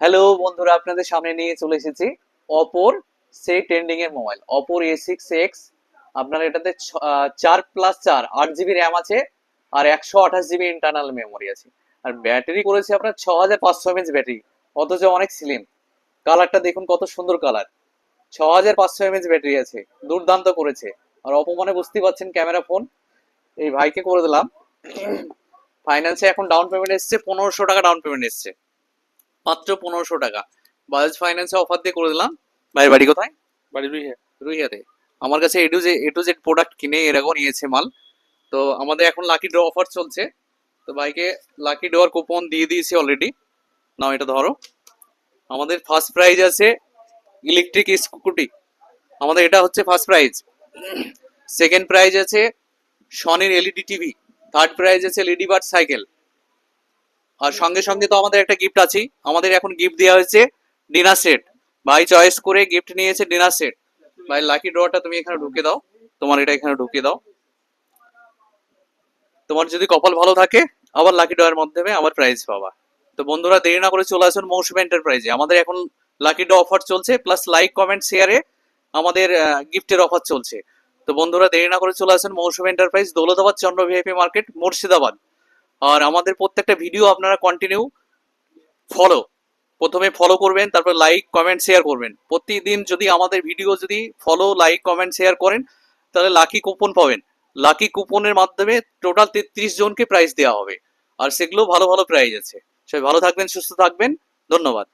Hello বন্ধুরা, আপনাদের সামনে নিয়ে চলে এসেছি অপোর সেই ট্রেন্ডিং এর মোবাইল অপোর A6X। আপনার এটাতে 4+4 8 জিবি র্যাম আছে আর 128 জিবি ইন্টারনাল মেমোরি আছে। আর ব্যাটারি করেছে আপনার 6500 mAh ব্যাটারি, অথচ অনেক স্লিম। কালারটা দেখুন কত সুন্দর কালার। 6500 mAh ব্যাটারি আছে, দুর্দান্ত করেছে। আর অপো মানে বুঝতেই পারছেন ক্যামেরা ফোন। এই ভাইকে করে দিলাম ফাইন্যান্সে। এখন ডাউন পেমেন্ট এসছে 1500 টাকা, ডাউন পেমেন্ট এসছে মাত্র 1500 টাকা। বাজাজ ফাইন্যান্সে অফার দিয়ে করে দিলাম। ভাইয়ের বাড়ি কোথায়? বাড়ি রুইয়া। রুইয়াতে। আমার কাছে এ টু জেড প্রোডাক্ট কিনে এরকম নিয়েছে মাল। তো আমাদের এখন লাকি ড্র অফার চলছে। তো ভাইকে লাকি ড্রর কুপন দিয়ে দিয়েছি অলরেডি। নাও এটা ধরো। আমাদের ফার্স্ট প্রাইজ আছে ইলেকট্রিক স্কুটি, আমাদের এটা হচ্ছে ফার্স্ট প্রাইজ। সেকেন্ড প্রাইজ আছে সনির এলইডি টিভি। থার্ড প্রাইজ আছে লেডি বার্ড সাইকেল। আর সঙ্গে সঙ্গে তো আমাদের একটা গিফট আছে। আমাদের এখন গিফট দেওয়া হয়েছে ডিনার সেট। ভাই চয়েস করে গিফট নিয়েছে ডিনার সেট। ভাই লাকি ড্রটা তুমি এখানে ঢুকে দাও, তোমার এটা এখানে ঢুকিয়ে দাও। তোমার যদি কপাল ভালো থাকে আবার লাকি ড্রয়ের মাধ্যমে আবার প্রাইজ পাবা। তো বন্ধুরা দেরি না করে চলে আসুন মৌসুমী এন্টারপ্রাইজে। আমাদের এখন লাকি ড্র অফার চলছে, প্লাস লাইক কমেন্ট শেয়ারে আমাদের গিফটের অফার চলছে। তো বন্ধুরা দেরি না করে চলে আসুন মৌসুমী এন্টারপ্রাইজ, দৌলতাবাদ চন্দ্র ভিআইপি মার্কেট, মুর্শিদাবাদ। আর আমাদের প্রত্যেকটা ভিডিও আপনারা কন্টিনিউ ফলো, প্রথমে ফলো করবেন, তারপর লাইক কমেন্ট শেয়ার করবেন। প্রতিদিন যদি আমাদের ভিডিও যদি ফলো লাইক কমেন্ট শেয়ার করেন তাহলে লাকি কুপন পাবেন। লাকি কুপনের মাধ্যমে টোটাল 33 জনকে প্রাইজ দেওয়া হবে। আর সেগুলো ভালো ভালো প্রাইজ আছে। সবাই ভালো থাকবেন, সুস্থ থাকবেন। ধন্যবাদ।